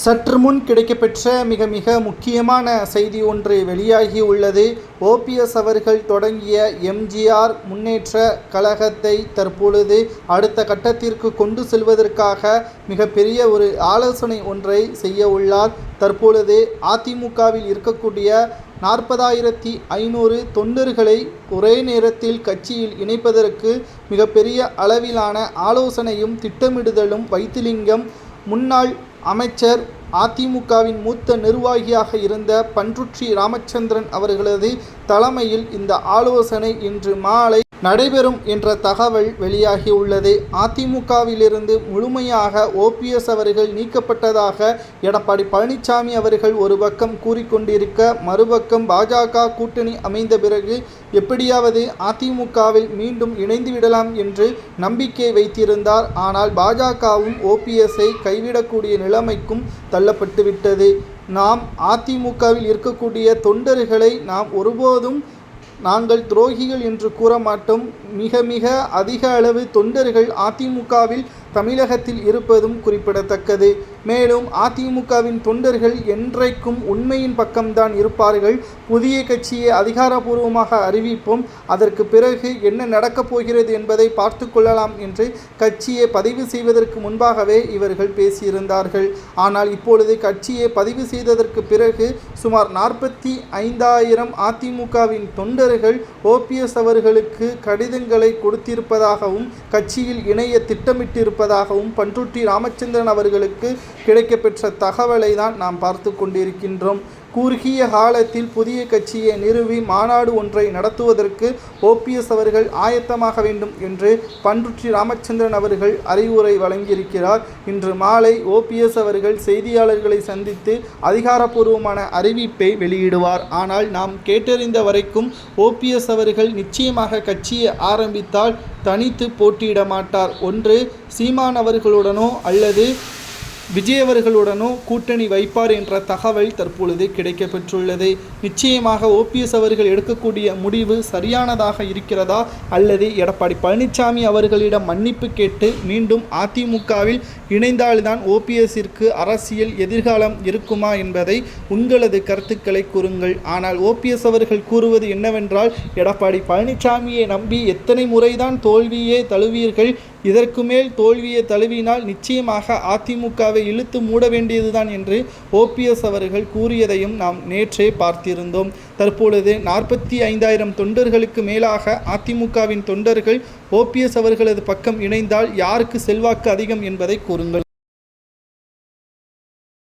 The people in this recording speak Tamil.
சற்று முன் கிடைக்கப்பெற்ற மிக மிக முக்கியமான செய்தி ஒன்று வெளியாகி உள்ளது. ஓபிஎஸ் அவர்கள் தொடங்கிய எம்ஜிஆர் முன்னேற்ற கழகத்தை தற்பொழுது அடுத்த கட்டத்திற்கு கொண்டு செல்வதற்காக மிகப்பெரிய ஒரு ஆலோசனை ஒன்றை செய்ய உள்ளார். தற்பொழுது அதிமுகவில் இருக்கக்கூடிய 40,500 தொண்டர்களை ஒரே நேரத்தில் கட்சியில் இணைப்பதற்கு மிகப்பெரிய அளவிலான ஆலோசனையும் திட்டமிடுதலும் வைத்திலிங்கம் முன்னாள் அமைச்சர் அதிமுகவின் மூத்த நிர்வாகியாக இருந்த பண்ருட்டி ராமச்சந்திரன் அவர்களது தலைமையில் இந்த ஆலோசனை இன்று மாலை நடைபெறும் என்ற தகவல் வெளியாகியுள்ளது. அதிமுகவிலிருந்து முழுமையாக ஓபிஎஸ் அவர்கள் நீக்கப்பட்டதாக எடப்பாடி பழனிசாமி அவர்கள் ஒரு பக்கம் கூறிக்கொண்டிருக்க, மறுபக்கம் பாஜக கூட்டணி அமைந்த பிறகு எப்படியாவது அதிமுகவில் மீண்டும் இணைந்து விடலாம் என்று நம்பிக்கை வைத்திருந்தார். ஆனால் பாஜகவும் ஓபிஎஸ்ஐ கைவிடக்கூடிய நிலைமைக்கும் தள்ளப்பட்டுவிட்டது. நாம் அதிமுகவில் இருக்கக்கூடிய தொண்டர்களை நாம் ஒருபோதும் நாங்கள் துரோகிகள் என்று கூற மாட்டோம். மிக மிக அதிக அளவு தொண்டர்கள் அதிமுகவில் தமிழகத்தில் இருப்பதும் குறிப்பிடத்தக்கது. மேலும் அதிமுகவின் தொண்டர்கள் என்றைக்கும் உண்மையின் பக்கம்தான் இருப்பார்கள். புதிய கட்சியை அதிகாரப்பூர்வமாக அறிவிப்போம், அதற்கு பிறகு என்ன நடக்கப் போகிறது என்பதை பார்த்து கொள்ளலாம் என்று கட்சியை பதிவு செய்வதற்கு முன்பாகவே இவர்கள் பேசியிருந்தார்கள். ஆனால் இப்பொழுது கட்சியை பதிவு செய்ததற்கு பிறகு சுமார் 45,000 அதிமுகவின் தொண்டர்கள் ஓபிஎஸ் அவர்களுக்கு கடிதங்களை கொடுத்திருப்பதாகவும் கட்சியில் இணைய திட்டமிட்டிருப்பதாகவும் பண்ருட்டி ராமச்சந்திரன் அவர்களுக்கு கிடைக்கப்பெற்ற தகவலை தான் நாம் பார்த்து கொண்டிருக்கின்றோம். குறுகிய காலத்தில் புதிய கட்சியை நிறுவி மாநாடு ஒன்றை நடத்துவதற்கு ஓபிஎஸ் அவர்கள் ஆயத்தமாக வேண்டும் என்று பண்ருட்டி ராமச்சந்திரன் அவர்கள் அறிவுரை வழங்கியிருக்கிறார். இன்று மாலை ஓபிஎஸ் அவர்கள் செய்தியாளர்களை சந்தித்து அதிகாரப்பூர்வமான அறிவிப்பை வெளியிடுவார். ஆனால் நாம் கேட்டறிந்த வரைக்கும் ஓபிஎஸ் அவர்கள் நிச்சயமாக கட்சியை ஆரம்பித்தால் தனித்து போட்டியிட மாட்டார். ஒன்று சீமான் அவர்களுடனோ அல்லது விஜய் அவர்களுடனோ கூட்டணி வைப்பார் என்ற தகவல் தற்பொழுது கிடைக்கப்பெற்றுள்ளது. நிச்சயமாக ஓபிஎஸ் அவர்கள் எடுக்கக்கூடிய முடிவு சரியானதாக இருக்கிறதா அல்லது எடப்பாடி பழனிசாமி அவர்களிடம் மன்னிப்பு கேட்டு மீண்டும் அதிமுகவில் இணைந்தால்தான் ஓபிஎஸ்ஸிற்கு அரசியல் எதிர்காலம் இருக்குமா என்பதை உங்களது கருத்துக்களை கூறுங்கள். ஆனால் ஓபிஎஸ் அவர்கள் கூறுவது என்னவென்றால், எடப்பாடி பழனிசாமியை நம்பி எத்தனை முறைதான் தோல்வியே தழுவீர்கள், இதற்கு மேல் தோல்வியை தழுவினால் நிச்சயமாக அதிமுகவை இழுத்து மூட வேண்டியதுதான் என்று ஓபிஎஸ் அவர்கள் கூறியதையும் நாம் நேற்றே பார்த்திருந்தோம். தற்பொழுது 45,000 தொண்டர்களுக்கு மேலாக அதிமுகவின் தொண்டர்கள் ஓபிஎஸ் அவர்களது பக்கம் இணைந்தால் யாருக்கு செல்வாக்கு அதிகம் என்பதை கூறுங்கள்.